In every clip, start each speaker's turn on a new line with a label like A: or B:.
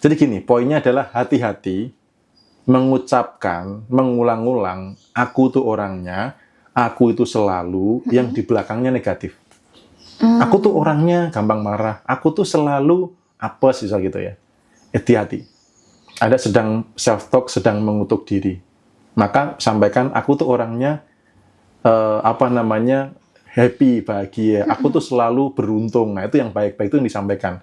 A: Jadi gini, poinnya adalah hati-hati mengucapkan, mengulang-ulang, aku tuh orangnya, aku itu selalu, yang di belakangnya negatif. Aku tuh orangnya gampang marah, aku tuh selalu apes, gitu ya. Hati-hati. Ada sedang self-talk, sedang mengutuk diri. Maka sampaikan, aku tuh orangnya, happy, bahagia. Aku tuh selalu beruntung. Nah, itu yang baik-baik itu yang disampaikan.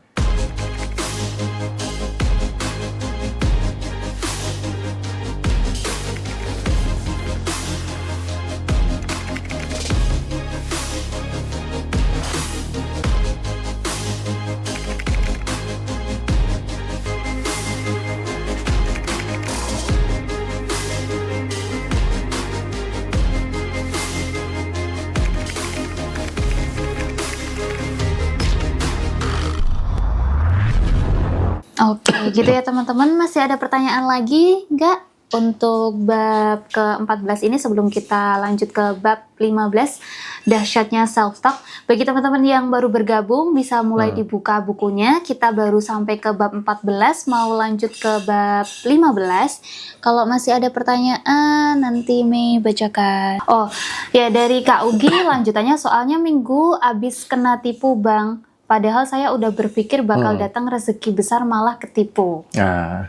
B: Oke, gitu ya teman-teman. Masih ada pertanyaan lagi nggak untuk bab ke-14 ini sebelum kita lanjut ke bab 15, dahsyatnya self-talk. Bagi teman-teman yang baru bergabung, bisa mulai dibuka bukunya. Kita baru sampai ke bab 14, mau lanjut ke bab 15. Kalau masih ada pertanyaan, nanti Mei bacakan. Oh, ya dari Kak Ugi lanjutannya, soalnya minggu abis kena tipu Bang. Padahal saya udah berpikir bakal datang rezeki besar malah ketipu.
A: Nah,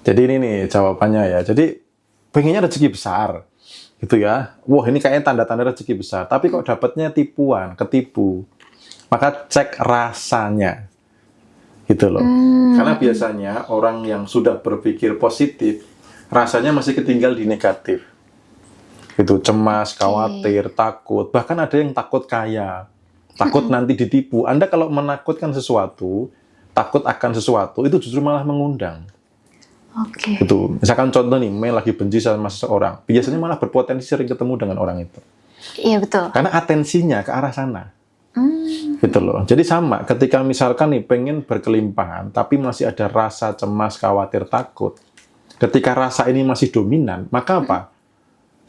A: jadi ini nih jawabannya ya. Jadi pengennya rezeki besar, gitu ya. Wah, ini kayaknya tanda-tanda rezeki besar. Tapi kok dapatnya tipuan, ketipu. Maka cek rasanya, gitu loh. Karena biasanya orang yang sudah berpikir positif, rasanya masih ketinggal di negatif. Gitu, cemas, khawatir, takut. Bahkan ada yang takut kaya. Takut nanti ditipu. Anda kalau menakutkan sesuatu, takut akan sesuatu, itu justru malah mengundang.
B: Oke.
A: Gitu. Misalkan contoh nih, Mei lagi benci sama seseorang, biasanya malah berpotensi sering ketemu dengan orang itu.
B: Iya betul.
A: Karena atensinya ke arah sana. Gitu loh. Jadi sama, ketika misalkan nih pengen berkelimpahan, tapi masih ada rasa cemas, khawatir, takut. Ketika rasa ini masih dominan, maka apa?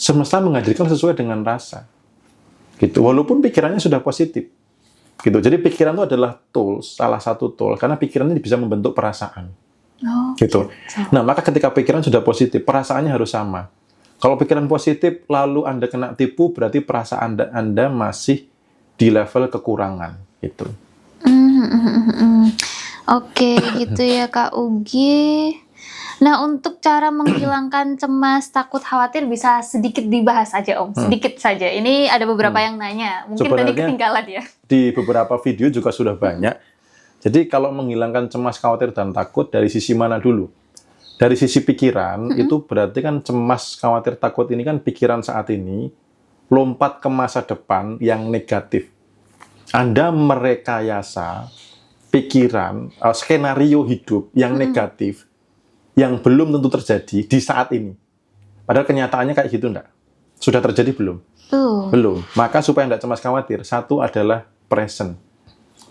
A: Semesta menghadirkan sesuai dengan rasa. Gitu. Walaupun pikirannya sudah positif. Gitu. Jadi pikiran itu adalah tools, salah satu tool, karena pikiran ini bisa membentuk perasaan. Gitu. Nah, maka ketika pikiran sudah positif, perasaannya harus sama. Kalau pikiran positif, lalu Anda kena tipu, berarti perasaan Anda masih di level kekurangan. Gitu.
B: Oke, gitu ya Kak Ugi. Nah, untuk cara menghilangkan cemas, takut, khawatir bisa sedikit dibahas aja Om, sedikit saja. Ini ada beberapa yang nanya, mungkin tadi ketinggalan ya.
A: Di beberapa video juga sudah banyak. Jadi kalau menghilangkan cemas, khawatir, dan takut dari sisi mana dulu? Dari sisi pikiran, itu berarti kan cemas, khawatir, takut ini kan pikiran saat ini lompat ke masa depan yang negatif. Anda merekayasa pikiran, skenario hidup yang negatif, yang belum tentu terjadi di saat ini. Padahal kenyataannya kayak gitu enggak? Sudah terjadi belum? Belum. Maka supaya enggak cemas khawatir, satu adalah present.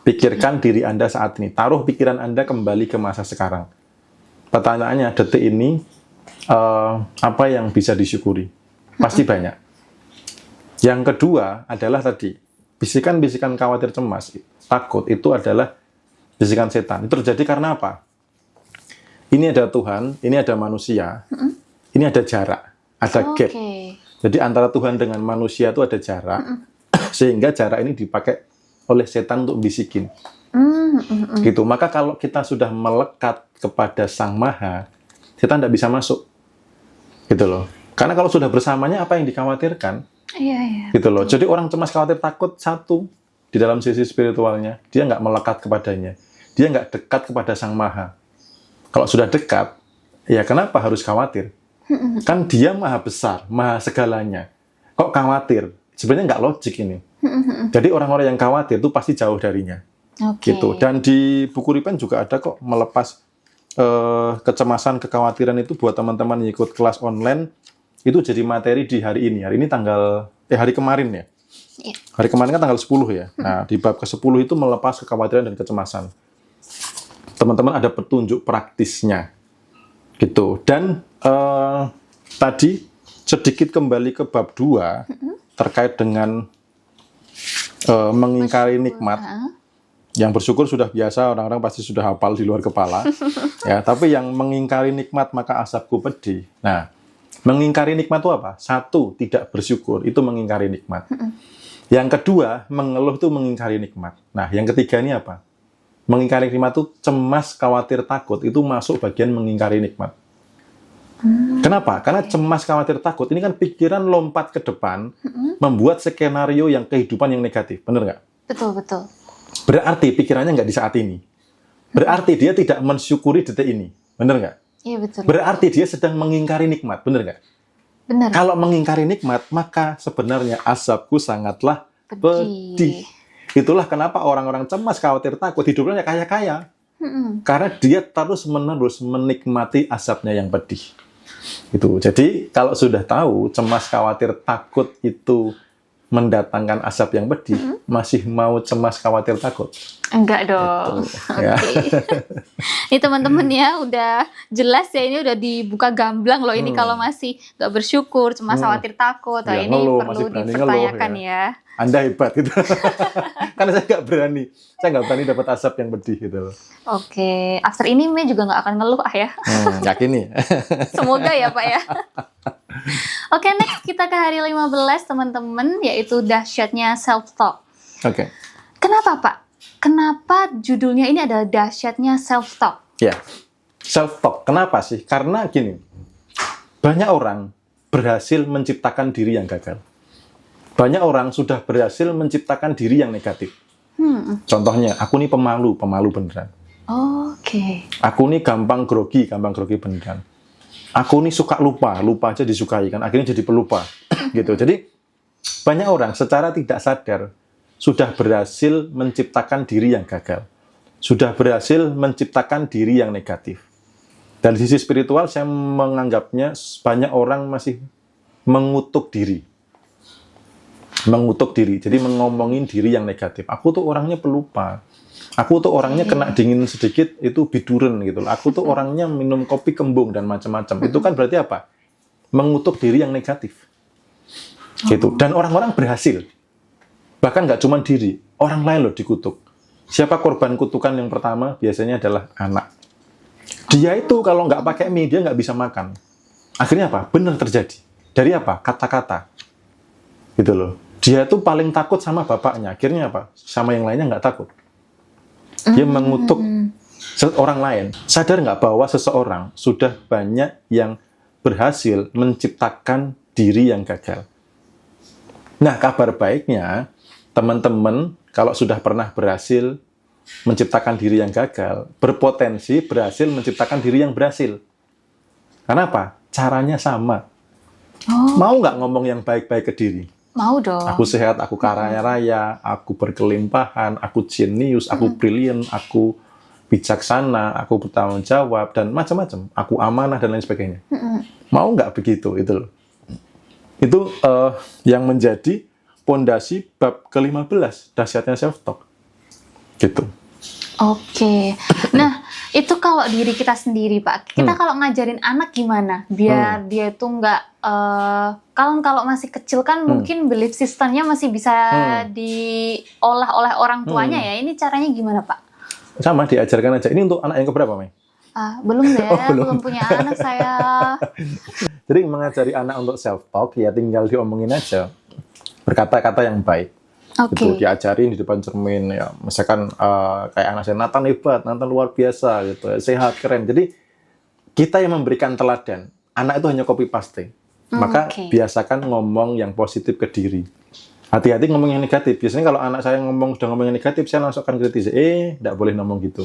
A: Pikirkan diri Anda saat ini. Taruh pikiran Anda kembali ke masa sekarang. Pertanyaannya, detik ini, apa yang bisa disyukuri? Pasti banyak. Yang kedua adalah tadi, bisikan-bisikan khawatir, cemas, takut, itu adalah bisikan setan. Itu terjadi karena apa? Ini ada Tuhan, ini ada manusia, ini ada jarak, ada gap. Jadi antara Tuhan dengan manusia itu ada jarak, sehingga jarak ini dipakai oleh setan untuk bisikin. Gitu. Maka kalau kita sudah melekat kepada Sang Maha, setan tidak bisa masuk. Gitu loh. Karena kalau sudah bersamanya, apa yang dikhawatirkan? Gitu loh. Jadi orang cemas, khawatir, takut, satu, di dalam sisi spiritualnya, dia nggak melekat kepadanya. Dia nggak dekat kepada Sang Maha. Kalau sudah dekat, ya kenapa harus khawatir? Kan dia maha besar, maha segalanya. Kok khawatir? Sebenarnya nggak logik ini. Jadi orang-orang yang khawatir itu pasti jauh darinya. Gitu. Dan di buku Ripen juga ada kok melepas kecemasan, kekhawatiran itu buat teman-teman yang ikut kelas online, itu jadi materi di hari ini. Hari ini hari kemarin ya. Hari kemarin kan tanggal 10 ya. Nah, di bab ke-10 itu melepas kekhawatiran dan kecemasan. Teman-teman ada petunjuk praktisnya, gitu. Dan tadi sedikit kembali ke bab 2 terkait dengan mengingkari nikmat. Yang bersyukur sudah biasa, orang-orang pasti sudah hafal di luar kepala. Ya, tapi yang mengingkari nikmat maka azabku pedih. Nah, mengingkari nikmat itu apa? Satu, tidak bersyukur, itu mengingkari nikmat. Yang kedua, mengeluh itu mengingkari nikmat. Nah, yang ketiga ini apa? Mengingkari nikmat itu cemas, khawatir, takut, itu masuk bagian mengingkari nikmat. Kenapa? Karena cemas, khawatir, takut, ini kan pikiran lompat ke depan, membuat skenario yang kehidupan yang negatif. Benar nggak?
B: Betul, betul.
A: Berarti pikirannya nggak di saat ini. Berarti dia tidak mensyukuri detik ini. Benar nggak?
B: Iya, betul.
A: Berarti dia sedang mengingkari nikmat. Benar nggak?
B: Benar.
A: Kalau mengingkari nikmat, maka sebenarnya azabku sangatlah pedih. Itulah kenapa orang-orang cemas, khawatir, takut, hidupnya kaya-kaya. Karena dia terus-menerus menikmati azabnya yang pedih. Itu. Jadi, kalau sudah tahu cemas, khawatir, takut itu mendatangkan azab yang pedih, masih mau cemas, khawatir, takut?
B: Enggak dong.
A: Ya.
B: Ini teman-teman ya, udah jelas ya, ini udah dibuka gamblang loh. Ini kalau masih nggak bersyukur, cemas, khawatir, takut,
A: Ya,
B: ini
A: ngeluh,
B: perlu
A: masih berani
B: dipertanyakan
A: ngeluh,
B: ya.
A: Anda hebat gitu. Karena saya nggak berani. Saya nggak berani dapat azab yang pedih gitu loh.
B: Oke, after ini Mei juga nggak akan ngeluh ya.
A: Yakin nih.
B: Semoga ya Pak ya. Oke, next kita ke hari 15 teman-teman, yaitu dahsyatnya self-talk.
A: Oke.
B: Kenapa Pak? Kenapa judulnya ini adalah dahsyatnya self-talk?
A: Ya, self-talk. Kenapa sih? Karena gini, banyak orang berhasil menciptakan diri yang gagal. Banyak orang sudah berhasil menciptakan diri yang negatif. Contohnya, aku nih pemalu beneran.
B: Oke.
A: Aku nih gampang grogi beneran. Aku nih suka lupa aja disukai kan, akhirnya jadi pelupa. Gitu. Jadi, banyak orang secara tidak sadar sudah berhasil menciptakan diri yang gagal. Sudah berhasil menciptakan diri yang negatif. Dari sisi spiritual, saya menganggapnya banyak orang masih mengutuk diri. Jadi ngomongin diri yang negatif. Aku tuh orangnya pelupa. Aku tuh orangnya kena dingin sedikit, itu biduren gitu. Aku tuh orangnya minum kopi kembung dan macam-macam. Itu kan berarti apa? Mengutuk diri yang negatif. Gitu. Dan orang-orang berhasil. Bahkan nggak cuma diri, orang lain loh dikutuk. Siapa korban kutukan yang pertama? Biasanya adalah anak. Dia itu kalau nggak pakai mie, dia nggak bisa makan. Akhirnya apa? Benar terjadi. Dari apa? Kata-kata. Gitu loh. Dia tuh paling takut sama bapaknya. Akhirnya apa? Sama yang lainnya nggak takut. Dia mengutuk orang lain. Sadar nggak bahwa seseorang sudah banyak yang berhasil menciptakan diri yang gagal. Nah, kabar baiknya, teman-teman kalau sudah pernah berhasil menciptakan diri yang gagal, berpotensi berhasil menciptakan diri yang berhasil. Kenapa? Caranya sama. Mau nggak ngomong yang baik-baik ke diri?
B: Mau dong.
A: Aku sehat, aku kaya raya, aku berkelimpahan, aku jenius, aku brilian, aku bijaksana, aku bertanggung jawab, dan macam-macam. Aku amanah, dan lain sebagainya. Mau nggak begitu? Itu loh. Itu yang menjadi pondasi bab ke-15, dahsyatnya self-talk. Gitu.
B: Oke. Nah, itu kalau diri kita sendiri, Pak. Kita kalau ngajarin anak gimana? Biar dia itu nggak... kalau masih kecil kan mungkin belief systemnya masih bisa diolah oleh orang tuanya ya. Ini caranya gimana, Pak?
A: Sama, diajarkan aja. Ini untuk anak yang keberapa, Mei?
B: Belum deh, belum punya anak saya.
A: Jadi mengajari anak untuk self-talk, ya tinggal diomongin aja. Berkata-kata yang baik. Gitu, diajarin di depan cermin ya, misalkan kayak anak saya, Nathan hebat, Nathan luar biasa gitu, sehat, keren. Jadi kita yang memberikan teladan, anak itu hanya copy paste. Maka biasakan ngomong yang positif ke diri. Hati-hati ngomong yang negatif. Biasanya kalau anak saya sudah ngomong yang negatif, saya langsung akan kritis. Tidak boleh ngomong gitu.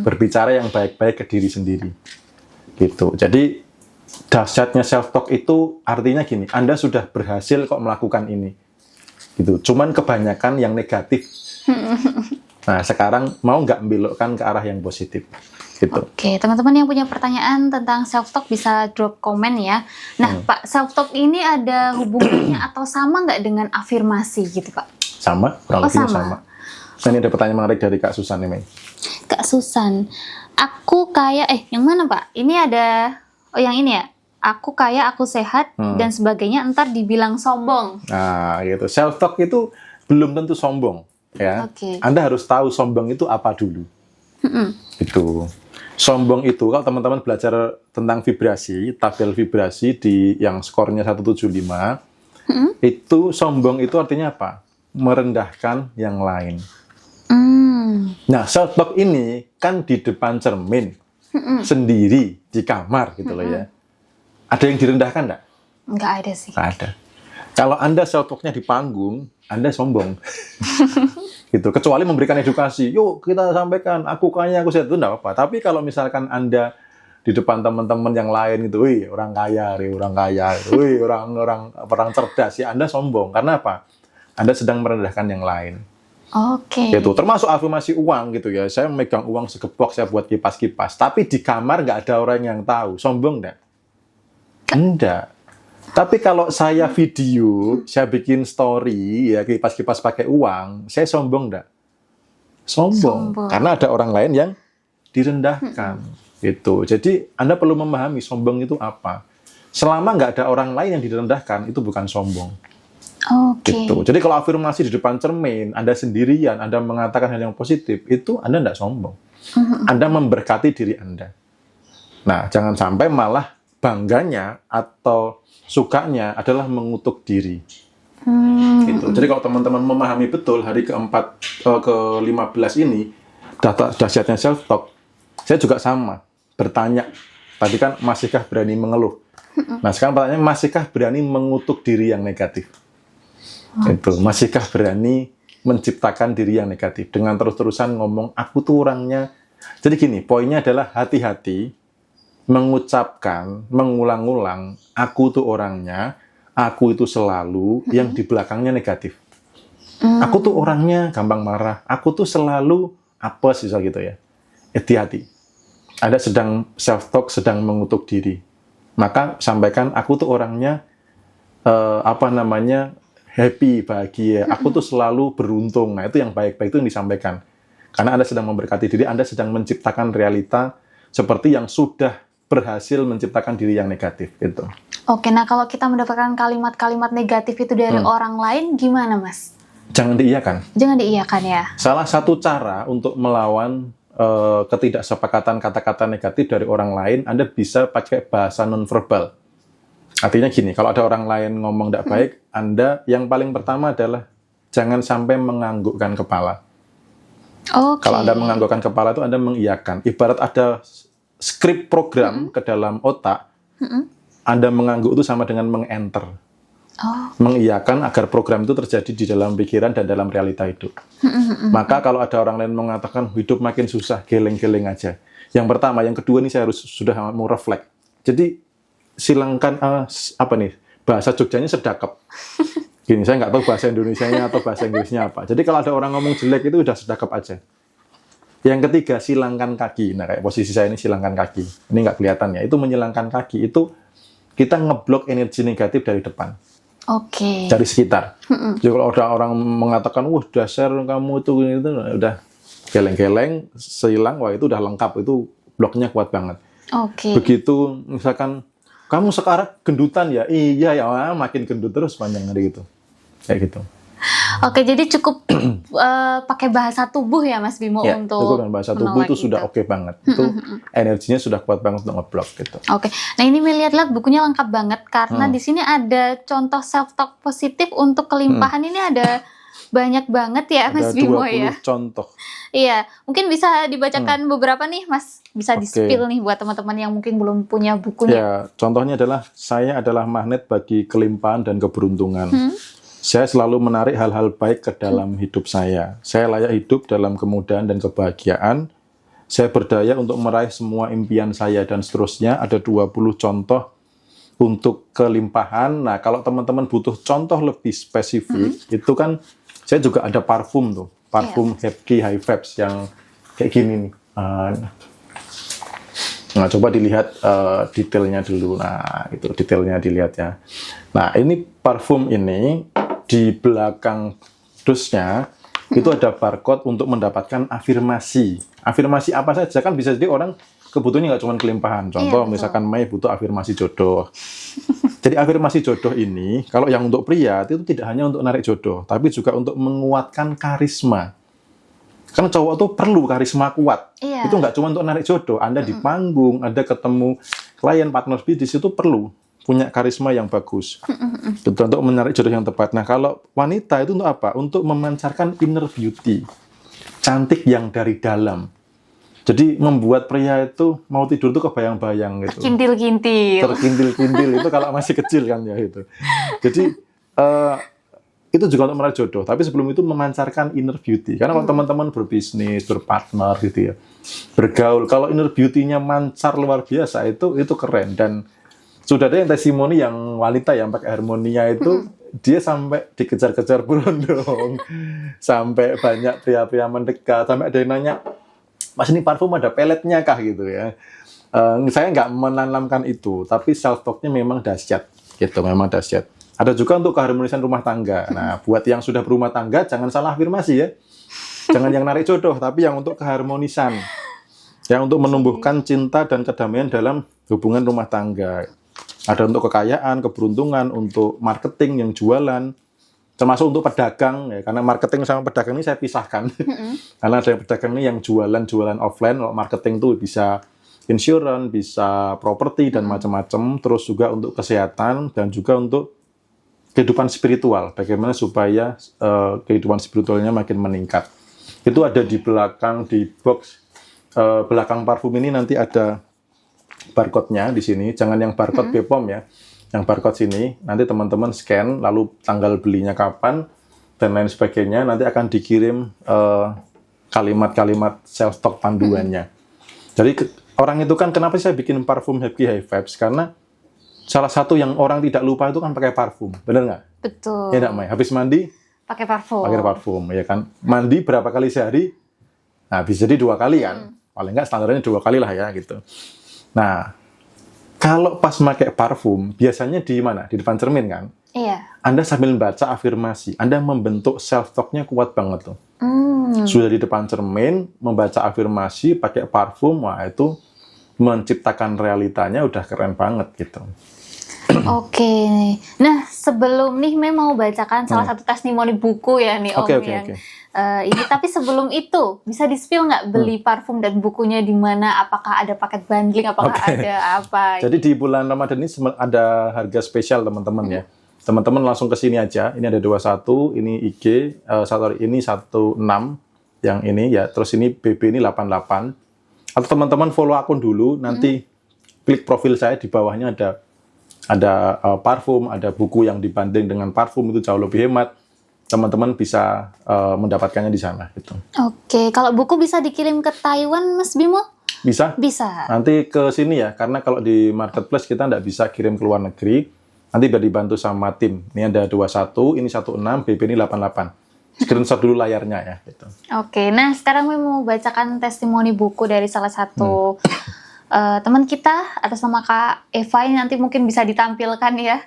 A: Berbicara yang baik-baik ke diri sendiri. Gitu. Jadi dahsyatnya self-talk itu artinya gini, Anda sudah berhasil kok melakukan ini. Gitu. Cuman kebanyakan yang negatif. Nah, sekarang mau nggak belokkan ke arah yang positif? Gitu.
B: Oke, teman-teman yang punya pertanyaan tentang self-talk bisa drop komen ya. Nah, Pak, self-talk ini ada hubungannya atau sama nggak dengan afirmasi gitu, Pak?
A: Sama, kurang lebih sama. Nah, ini ada pertanyaan menarik dari Kak Susan nih, Mei.
B: Kak Susan, aku kaya, yang mana, Pak? Ini ada, yang ini ya? Aku kaya, aku sehat, dan sebagainya, entar dibilang sombong.
A: Nah, gitu. Self-talk itu belum tentu sombong. ya.
B: Oke.
A: Anda harus tahu sombong itu apa dulu. Itu. Sombong itu kalau teman-teman belajar tentang vibrasi, tabel vibrasi di yang skornya 175, itu sombong itu artinya apa? Merendahkan yang lain. Nah, self talk ini kan di depan cermin, sendiri di kamar gitu loh ya. Ada yang direndahkan enggak?
B: Nggak ada sih.
A: Nggak ada. Kalau Anda self talk-nya di panggung, Anda sombong. Gitu. Kecuali memberikan edukasi, yuk kita sampaikan, aku kaya, aku sehat, itu enggak apa-apa. Tapi kalau misalkan Anda di depan teman-teman yang lain gitu, wih orang kaya, wih orang cerdas, ya Anda sombong. Karena apa? Anda sedang merendahkan yang lain.
B: Oke.
A: Gitu. Termasuk afirmasi uang gitu ya. Saya memegang uang segepok, saya buat kipas-kipas. Tapi di kamar nggak ada orang yang tahu. Sombong enggak? Enggak. Tapi kalau saya video, saya bikin story, ya kipas-kipas pakai uang, saya sombong enggak? Sombong. Karena ada orang lain yang direndahkan. Gitu. Jadi Anda perlu memahami sombong itu apa. Selama nggak ada orang lain yang direndahkan, itu bukan sombong.
B: Oke.
A: Gitu. Jadi kalau afirmasi di depan cermin, Anda sendirian, Anda mengatakan hal yang positif, itu Anda enggak sombong. Anda memberkati diri Anda. Nah, jangan sampai malah bangganya atau sukanya adalah mengutuk diri. Gitu. Jadi kalau teman-teman memahami betul hari ke-15 ini, dahsyatnya self talk, saya juga sama, bertanya. Tadi kan masihkah berani mengeluh? Nah, sekarang pertanyaannya masihkah berani mengutuk diri yang negatif? Itu, masihkah berani menciptakan diri yang negatif dengan terus-terusan ngomong aku tuh orangnya. Jadi gini, poinnya adalah hati-hati mengucapkan, mengulang-ulang, aku tuh orangnya, aku itu selalu, yang di belakangnya negatif. Aku tuh orangnya gampang marah, aku tuh selalu apes, misal gitu ya. Hati-hati. Anda sedang self-talk, sedang mengutuk diri. Maka sampaikan, aku tuh orangnya, happy, bahagia. Aku tuh selalu beruntung. Nah, itu yang baik-baik itu yang disampaikan. Karena Anda sedang memberkati diri, Anda sedang menciptakan realita seperti yang sudah berhasil menciptakan diri yang negatif. Gitu.
B: Oke, nah kalau kita mendapatkan kalimat-kalimat negatif itu dari orang lain, gimana Mas?
A: Jangan diiyakan.
B: Jangan diiyakan ya?
A: Salah satu cara untuk melawan ketidaksepakatan kata-kata negatif dari orang lain, Anda bisa pakai bahasa nonverbal. Artinya gini, kalau ada orang lain ngomong tidak baik, Anda yang paling pertama adalah jangan sampai menganggukkan kepala.
B: Oke.
A: Kalau Anda menganggukkan kepala itu Anda mengiyakan. Ibarat ada skrip program ke dalam otak, Anda mengangguk itu sama dengan meng-enter. Mengiyakan agar program itu terjadi di dalam pikiran dan dalam realita hidup. Maka kalau ada orang lain mengatakan hidup makin susah, geleng-geleng aja. Yang pertama, yang kedua ini saya harus sudah mau refleks. Jadi silangkan bahasa Jogjanya sedakep. Gini, saya nggak tahu bahasa Indonesianya atau bahasa Inggrisnya apa. Jadi kalau ada orang ngomong jelek itu udah sedakep aja. Yang ketiga, silangkan kaki. Nah, kayak posisi saya ini silangkan kaki. Ini nggak kelihatan ya. Itu menyilangkan kaki. Itu kita ngeblok energi negatif dari depan.
B: Oke.
A: Dari sekitar. Jadi kalau ada orang mengatakan, wah dasar kamu itu, udah geleng-geleng, sehilang, wah itu udah lengkap. Itu bloknya kuat banget.
B: Oke.
A: Begitu, misalkan, kamu sekarang gendutan ya? Iya ya, makin gendut terus panjang hari gitu. Kayak gitu.
B: Oke, jadi cukup pakai bahasa tubuh ya Mas Bimo
A: ya,
B: untuk
A: itu bahasa tubuh itu sudah oke banget. Itu energinya sudah kuat banget untuk ngeblok gitu.
B: Oke. Nah, ini melihat-lihat bukunya lengkap banget karena di sini ada contoh self talk positif untuk kelimpahan. Ini ada banyak banget ya Mas Bimo ya.
A: Ada 20 contoh.
B: Iya, mungkin bisa dibacakan beberapa nih Mas. Bisa di-spill nih buat teman-teman yang mungkin belum punya bukunya.
A: Ya, contohnya adalah saya adalah magnet bagi kelimpahan dan keberuntungan. Saya selalu menarik hal-hal baik ke dalam hidup saya. Saya layak hidup dalam kemudahan dan kebahagiaan. Saya berdaya untuk meraih semua impian saya dan seterusnya. Ada 20 contoh untuk kelimpahan. Nah, kalau teman-teman butuh contoh lebih spesifik, itu kan saya juga ada parfum tuh. Parfum Happy High Vibes yang kayak gini nih. Nah, coba dilihat detailnya dulu. Nah, itu detailnya dilihat ya. Nah, ini parfum ini di belakang dusnya itu ada barcode untuk mendapatkan afirmasi. Afirmasi apa saja kan bisa jadi orang kebutuhannya nggak cuma kelimpahan. Contoh misalkan Mei butuh afirmasi jodoh. Jadi afirmasi jodoh ini, kalau yang untuk pria itu tidak hanya untuk narik jodoh, tapi juga untuk menguatkan karisma. Karena cowok tuh perlu karisma kuat.
B: Iya.
A: Itu nggak cuma untuk narik jodoh. Anda di panggung, Anda ketemu klien, partner bisnis itu perlu punya karisma yang bagus. Itu untuk menarik jodoh yang tepat. Nah, kalau wanita itu untuk apa? Untuk memancarkan inner beauty. Cantik yang dari dalam. Jadi membuat pria itu mau tidur tuh kebayang-bayang gitu.
B: Kintil-kintil.
A: Terkintil-kintil itu kalau masih kecil kan ya itu. Jadi itu juga untuk menarik jodoh. Tapi sebelum itu memancarkan inner beauty. Karena kalau teman-teman berbisnis, berpartner gitu ya, bergaul, kalau inner beauty-nya mancar luar biasa itu keren. Dan sudah ada yang testimoni yang wanita yang pakai harmonia itu dia sampai dikejar-kejar berondong, sampai banyak pria-pria mendekat, sampai ada yang nanya, Mas ini parfum ada peletnya kah gitu ya. Saya nggak menanamkan itu, tapi self talk-nya memang dahsyat, gitu, memang dahsyat. Ada juga untuk keharmonisan rumah tangga. Nah, buat yang sudah berumah tangga, jangan salah afirmasi ya. Jangan yang narik jodoh, tapi yang untuk keharmonisan, yang untuk menumbuhkan cinta dan kedamaian dalam hubungan rumah tangga. Ada untuk kekayaan, keberuntungan, untuk marketing yang jualan. Termasuk untuk pedagang, ya, karena marketing sama pedagang ini saya pisahkan. Karena ada yang pedagang ini yang jualan offline, kalau marketing itu bisa insurance, bisa properti, dan macam-macam. Terus juga untuk kesehatan, dan juga untuk kehidupan spiritual. Bagaimana supaya kehidupan spiritualnya makin meningkat. Itu ada di belakang, di box belakang parfum ini nanti ada barcode-nya di sini. Jangan yang barcode Bepom ya. Yang barcode sini, nanti teman-teman scan, lalu tanggal belinya kapan, dan lain sebagainya, nanti akan dikirim kalimat-kalimat self-talk panduannya. Jadi, orang itu kan, kenapa saya bikin parfum Happy High Vibes? Karena salah satu yang orang tidak lupa itu kan pakai parfum, bener nggak?
B: Betul.
A: Ya nggak, Mai? Habis mandi,
B: pakai parfum.
A: pakai parfum, ya kan? Mandi berapa kali sehari? Nah, bisa jadi 2 kali kan? Paling nggak standarnya 2 kali lah ya, gitu. Nah, kalau pas pakai parfum, biasanya di mana? Di depan cermin kan?
B: Iya.
A: Anda sambil baca afirmasi, Anda membentuk self-talk-nya kuat banget tuh. Sudah di depan cermin, membaca afirmasi, pakai parfum, wah itu menciptakan realitanya udah keren banget gitu.
B: Oke. Nah, sebelum nih Mei mau bacakan salah satu testimoni buku ya nih Om yang ini. Tapi sebelum itu, bisa di-spill nggak beli parfum dan bukunya di mana? Apakah ada paket bundling? Apakah ada apa?
A: Jadi di bulan Ramadan ini ada harga spesial teman-teman ya. Teman-teman langsung ke sini aja. Ini ada 21, ini IG, ini 16, yang ini ya. Terus ini BB ini 88. Atau teman-teman follow akun dulu, nanti klik profil saya, di bawahnya ada parfum, ada buku yang dibanding dengan parfum, itu jauh lebih hemat. Teman-teman bisa mendapatkannya di sana gitu.
B: Oke, kalau buku bisa dikirim ke Taiwan, Mas Bimo?
A: Bisa?
B: Bisa.
A: Nanti ke sini ya, karena kalau di marketplace kita nggak bisa kirim ke luar negeri. Nanti biar dibantu sama tim. Ini ada 21, ini 16, BB ini 88. Screenshot dulu layarnya ya. Gitu.
B: Oke, nah sekarang saya mau bacakan testimoni buku dari salah satu teman kita atas nama Kak Eva, ini nanti mungkin bisa ditampilkan ya.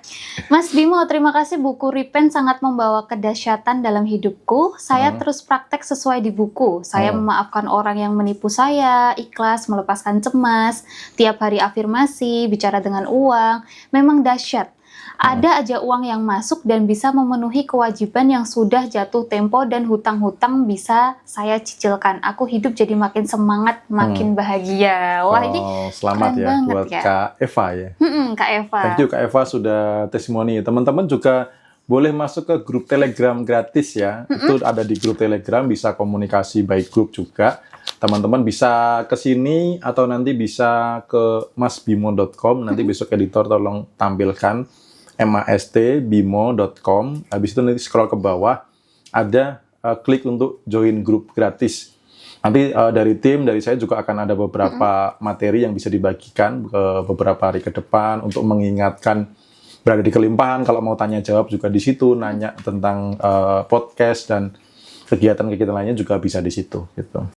B: Mas Bimo, terima kasih, buku Repent sangat membawa kedahsyatan dalam hidupku. Saya terus praktek sesuai di buku. Saya memaafkan orang yang menipu saya, ikhlas, melepaskan cemas, tiap hari afirmasi, bicara dengan uang. Memang dahsyat. Ada aja uang yang masuk dan bisa memenuhi kewajiban yang sudah jatuh tempo, dan hutang-hutang bisa saya cicilkan. Aku hidup jadi makin semangat, makin bahagia. Wah, ini
A: selamat ya buat ya. Kak Eva ya.
B: Kak Eva.
A: Thank you Kak Eva sudah testimoni. Teman-teman juga boleh masuk ke grup Telegram gratis ya. Itu ada di grup Telegram, bisa komunikasi by grup juga. Teman-teman bisa ke sini atau nanti bisa ke masbimo.com. Nanti besok editor tolong tampilkan mastbimo.com. Habis itu nanti scroll ke bawah, ada klik untuk join grup gratis. Nanti dari tim, dari saya juga akan ada beberapa materi yang bisa dibagikan ke beberapa hari ke depan untuk mengingatkan berada di kelimpahan. Kalau mau tanya jawab juga di situ, nanya tentang podcast dan kegiatan-kegiatan lainnya juga bisa di situ. Gitu.